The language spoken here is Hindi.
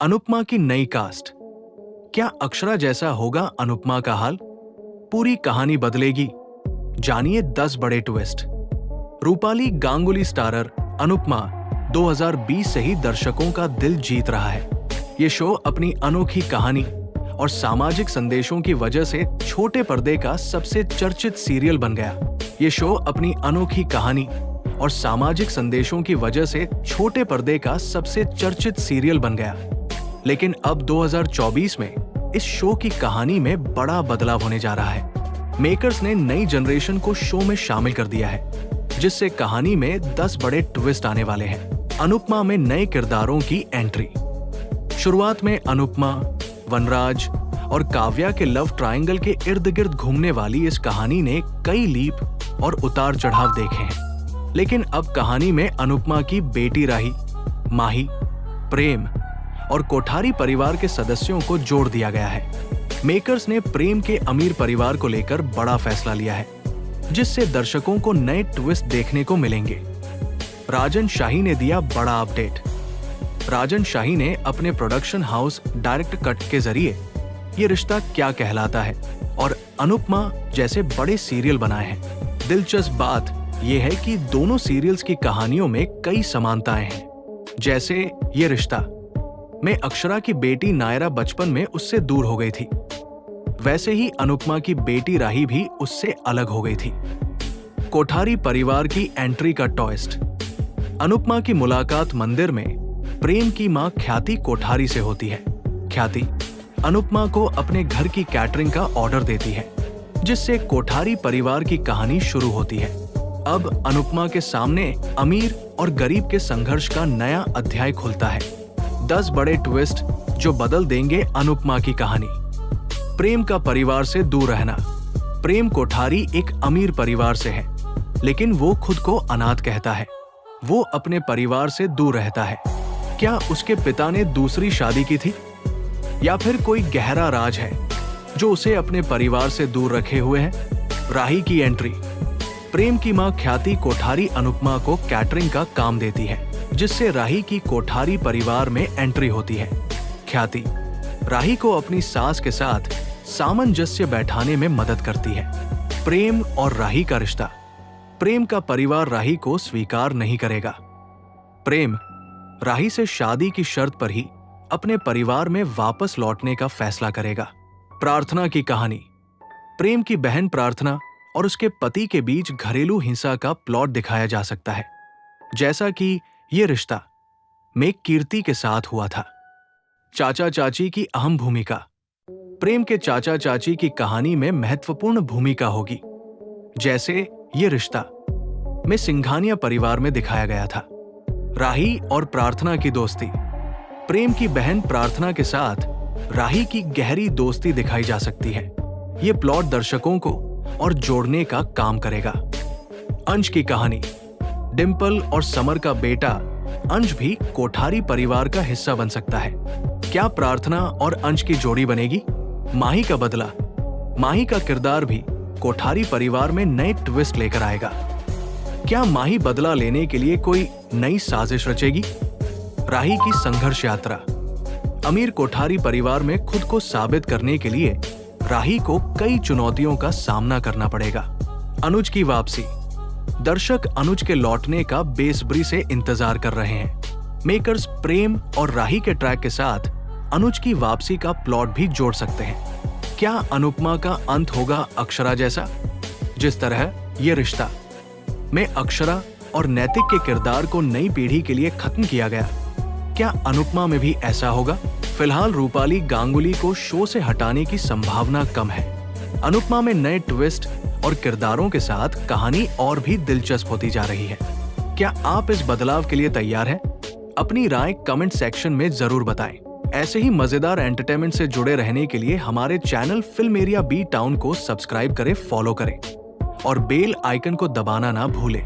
अनुपमा की नई कास्ट। क्या अक्षरा जैसा होगा अनुपमा का हाल? पूरी कहानी बदलेगी। जानिए 10 बड़े ट्विस्ट। रूपाली गांगुली स्टारर अनुपमा 2020 से ही दर्शकों का दिल जीत रहा है। ये शो अपनी अनोखी कहानी और सामाजिक संदेशों की वजह से छोटे पर्दे का सबसे चर्चित सीरियल बन गया। ये शो अपनी अनोखी कहानी और सामाजिक संदेशों की वजह से छोटे पर्दे का सबसे चर्चित सीरियल बन गया। लेकिन अब 2024 में इस शो की कहानी में बड़ा बदलाव होने जा रहा है। मेकर्स ने नई जनरेशन को शो में शामिल कर दिया है, जिससे कहानी में 10 बड़े ट्विस्ट आने वाले हैं। अनुपमा में नए किरदारों की एंट्री। शुरुआत में अनुपमा, वनराज और काव्या के लव ट्रायंगल के इर्द गिर्द घूमने वाली इस कहानी ने कई लीप और उतार चढ़ाव देखे हैं। लेकिन अब कहानी में अनुपमा की बेटी राही, माही, प्रेम और कोठारी परिवार के सदस्यों को जोड़ दिया गया है। मेकर्स ने प्रेम के अमीर परिवार को लेकर बड़ा फैसला लिया है, जिससे दर्शकों को नए ट्विस्ट देखने को मिलेंगे। राजन शाही ने दिया बड़ा अपडेट। राजन शाही ने अपने प्रोडक्शन हाउस डायरेक्ट कट के जरिए ये रिश्ता क्या कहलाता है और अनुपमा जैसे बड़े सीरियल बनाए हैं। दिलचस्प बात यह है कि दोनों सीरियल्स की कहानियों में कई समानताएं हैं। जैसे ये रिश्ता में अक्षरा की बेटी नायरा बचपन में उससे दूर हो गई थी, वैसे ही अनुपमा की बेटी राही भी उससे अलग हो गई थी। कोठारी परिवार की एंट्री का ट्विस्ट। अनुपमा की मुलाकात मंदिर में प्रेम की मां ख्याति कोठारी से होती है। ख्याति अनुपमा को अपने घर की कैटरिंग का ऑर्डर देती है, जिससे कोठारी परिवार की कहानी शुरू होती है। अब अनुपमा के सामने अमीर और गरीब के संघर्ष का नया अध्याय खुलता है। 10 बड़े ट्विस्ट जो बदल देंगे अनुपमा की कहानी। प्रेम का परिवार से दूर रहना। प्रेम कोठारी एक अमीर परिवार से है, लेकिन वो खुद को अनाथ कहता है। वो अपने परिवार से दूर रहता है। क्या उसके पिता ने दूसरी शादी की थी, या फिर कोई गहरा राज है जो उसे अपने परिवार से दूर रखे हुए है? राही की एंट्री। प्रेम की मां ख्याति कोठारी अनुपमा को कैटरिंग का काम देती है, जिससे राही की कोठारी परिवार में एंट्री होती है। ख्याति राही को अपनी सास के साथ सामंजस्य बैठाने में मदद करती है। प्रेम और राही का रिश्ता। प्रेम का परिवार राही को स्वीकार नहीं करेगा। प्रेम राही से शादी की शर्त पर ही अपने परिवार में वापस लौटने का फैसला करेगा। प्रार्थना की कहानी। प्रेम की बहन प्रार्थना और उसके पति के बीच घरेलू हिंसा का प्लॉट दिखाया जा सकता है, जैसा कि ये रिश्ता में कीर्ति के साथ हुआ था। चाचा चाची की अहम भूमिका। प्रेम के चाचा चाची की कहानी में महत्वपूर्ण भूमिका होगी, जैसे ये रिश्ता में सिंघानिया परिवार में दिखाया गया था। राही और प्रार्थना की दोस्ती। प्रेम की बहन प्रार्थना के साथ राही की गहरी दोस्ती दिखाई जा सकती है। ये प्लॉट दर्शकों को और जोड़ने का काम करेगा। अंश की कहानी। डिंपल और समर का बेटा अंश भी कोठारी परिवार का हिस्सा बन सकता है। क्या प्रार्थना और अंश की जोड़ी बनेगी? माही का बदला। माही का किरदार भी कोठारी परिवार में नए ट्विस्ट लेकर आएगा। क्या माही बदला लेने के लिए कोई नई साजिश रचेगी? राही की संघर्ष यात्रा। अमीर कोठारी परिवार में खुद को साबित करने के लिए राही को कई चुनौतियों का सामना करना पड़ेगा। अनुज की वापसी। दर्शक अनुज के लौटने का बेसब्री से इंतजार कर रहे हैं। मेकर्स प्रेम और राही के ट्रैक के साथ अनुज की वापसी का प्लॉट भी जोड़ सकते हैं। क्या अनुपमा का अंत होगा अक्षरा जैसा? जिस तरह ये रिश्ता में अक्षरा और नैतिक के किरदार को नई पीढ़ी के लिए खत्म किया गया, क्या अनुपमा में भी ऐसा होगा? फिलहाल रूपाली गांगुली को शो से हटाने की संभावना कम है। अनुपमा में नए ट्विस्ट और किरदारों के साथ कहानी और भी दिलचस्प होती जा रही है। क्या आप इस बदलाव के लिए तैयार हैं? अपनी राय कमेंट सेक्शन में जरूर बताएं। ऐसे ही मजेदार एंटरटेनमेंट से जुड़े रहने के लिए हमारे channel film area B town को सब्सक्राइब करें, फॉलो करें और बेल आइकन को दबाना ना भूलें।